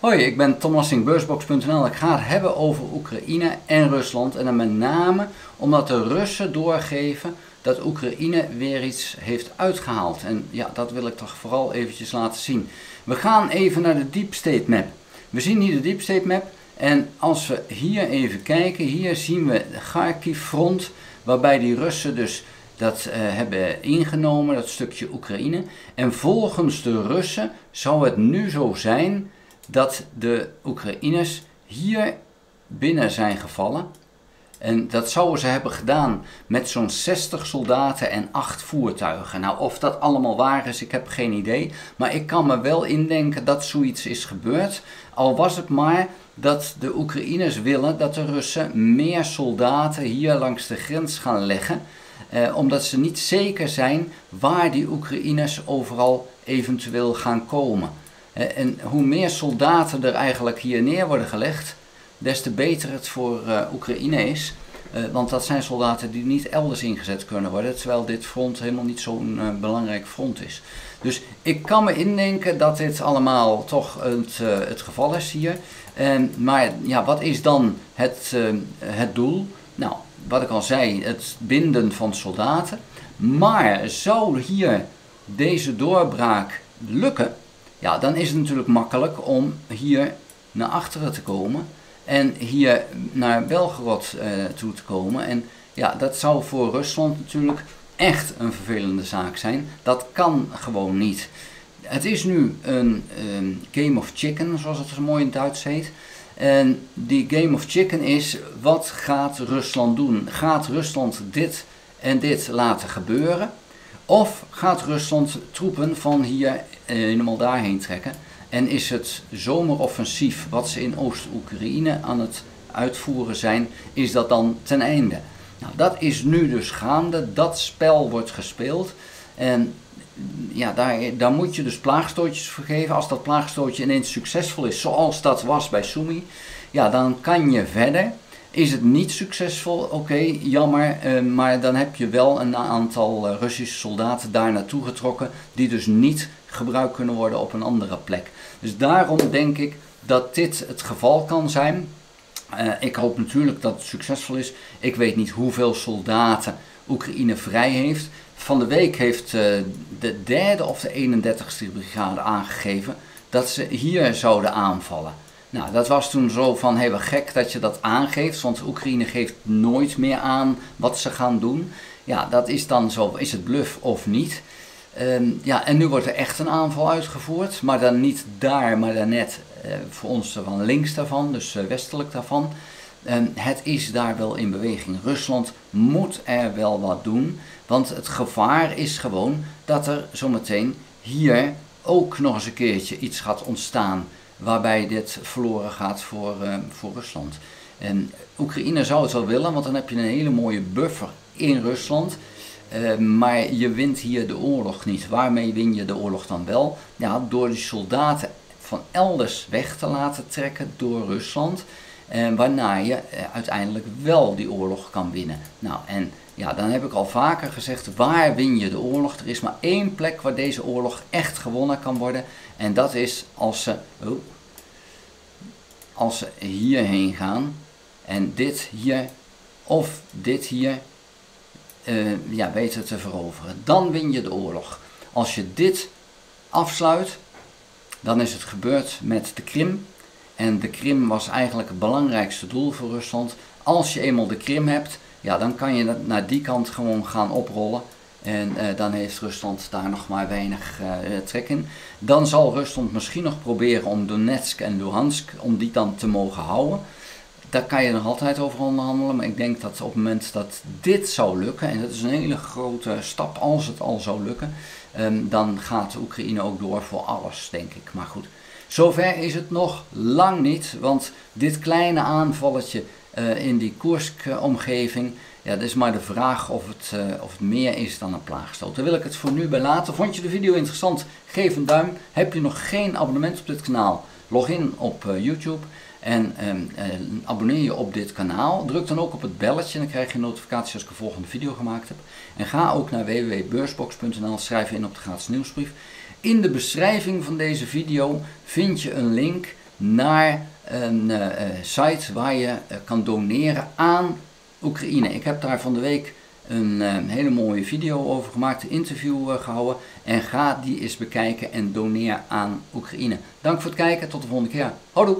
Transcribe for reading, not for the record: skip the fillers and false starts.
Hoi, ik ben Tom Lassing, Beursbox.nl. Ik ga het hebben over Oekraïne en Rusland. En dan met name omdat de Russen doorgeven dat Oekraïne weer iets heeft uitgehaald. En ja, dat wil ik toch vooral eventjes laten zien. We gaan even naar de Deep State Map. We zien hier de Deep State Map. En als we hier even kijken, hier zien we de Kharkiv front, waarbij die Russen dus dat hebben ingenomen, dat stukje Oekraïne. En volgens de Russen zou het nu zo zijn dat de Oekraïners hier binnen zijn gevallen. En dat zouden ze hebben gedaan met zo'n 60 soldaten en 8 voertuigen. Nou, of dat allemaal waar is, ik heb geen idee. Maar ik kan me wel indenken dat zoiets is gebeurd. Al was het maar dat de Oekraïners willen dat de Russen meer soldaten hier langs de grens gaan leggen. Omdat ze niet zeker zijn waar die Oekraïners overal eventueel gaan komen. En hoe meer soldaten er eigenlijk hier neer worden gelegd, des te beter het voor Oekraïne is. Want dat zijn soldaten die niet elders ingezet kunnen worden, terwijl dit front helemaal niet zo'n belangrijk front is. Dus ik kan me indenken dat dit allemaal toch het geval is hier. Maar ja, wat is dan het doel? Nou, wat ik al zei, het binden van soldaten. Maar zou hier deze doorbraak lukken, ja, dan is het natuurlijk makkelijk om hier naar achteren te komen en hier naar Belgorod toe te komen. En ja, dat zou voor Rusland natuurlijk echt een vervelende zaak zijn. Dat kan gewoon niet. Het is nu een game of chicken, zoals het zo mooi in het Duits heet. En die game of chicken is, wat gaat Rusland doen? Gaat Rusland dit en dit laten gebeuren? Of gaat Rusland troepen van hier helemaal daarheen trekken? En is het zomeroffensief wat ze in Oost-Oekraïne aan het uitvoeren zijn, is dat dan ten einde? Nou, dat is nu dus gaande, dat spel wordt gespeeld. En ja, daar moet je dus plaagstootjes voor geven. Als dat plaagstootje ineens succesvol is, zoals dat was bij Sumy, ja, dan kan je verder. Is het niet succesvol, oké, jammer, maar dan heb je wel een aantal Russische soldaten daar naartoe getrokken, die dus niet gebruikt kunnen worden op een andere plek. Dus daarom denk ik dat dit het geval kan zijn. Ik hoop natuurlijk dat het succesvol is. Ik weet niet hoeveel soldaten Oekraïne vrij heeft. Van de week heeft de 3e of de 31ste brigade aangegeven dat ze hier zouden aanvallen. Nou, dat was toen zo van, hey, wat gek dat je dat aangeeft, want Oekraïne geeft nooit meer aan wat ze gaan doen. Ja, dat is dan zo, is het bluff of niet? Ja, en nu wordt er echt een aanval uitgevoerd, maar dan niet daar, maar dan net voor ons van links daarvan, dus westelijk daarvan. Het is daar wel in beweging. Rusland moet er wel wat doen, want het gevaar is gewoon dat er zometeen hier ook nog eens een keertje iets gaat ontstaan waarbij dit verloren gaat voor Rusland. En Oekraïne zou het wel willen, want dan heb je een hele mooie buffer in Rusland. Maar je wint hier de oorlog niet. Waarmee win je de oorlog dan wel? Ja, door die soldaten van elders weg te laten trekken door Rusland. Waarna je uiteindelijk wel die oorlog kan winnen. Nou, en ja, dan heb ik al vaker gezegd, waar win je de oorlog? Er is maar één plek waar deze oorlog echt gewonnen kan worden. En dat is als ze hierheen gaan. En dit hier of dit hier weten te veroveren. Dan win je de oorlog. Als je dit afsluit, dan is het gebeurd met de Krim. En de Krim was eigenlijk het belangrijkste doel voor Rusland. Als je eenmaal de Krim hebt, ja, dan kan je naar die kant gewoon gaan oprollen. En dan heeft Rusland daar nog maar weinig trek in. Dan zal Rusland misschien nog proberen om Donetsk en Luhansk, om die dan te mogen houden. Daar kan je nog altijd over onderhandelen, maar ik denk dat op het moment dat dit zou lukken, en dat is een hele grote stap als het al zou lukken, dan gaat Oekraïne ook door voor alles, denk ik. Maar goed, zover is het nog lang niet, want dit kleine aanvalletje in die Koersk-omgeving, ja, dat is maar de vraag of het meer is dan een plaagstoot. Daar wil ik het voor nu bij laten. Vond je de video interessant? Geef een duim. Heb je nog geen abonnement op dit kanaal? Log in op YouTube en abonneer je op dit kanaal. Druk dan ook op het belletje en dan krijg je een notificatie als ik een volgende video gemaakt heb. En ga ook naar www.beursbox.nl, schrijf in op de gratis nieuwsbrief. In de beschrijving van deze video vind je een link naar een site waar je kan doneren aan Oekraïne. Ik heb daar van de week een hele mooie video over gemaakt, een interview gehouden. En ga die eens bekijken en doneer aan Oekraïne. Dank voor het kijken, tot de volgende keer. Houdoe!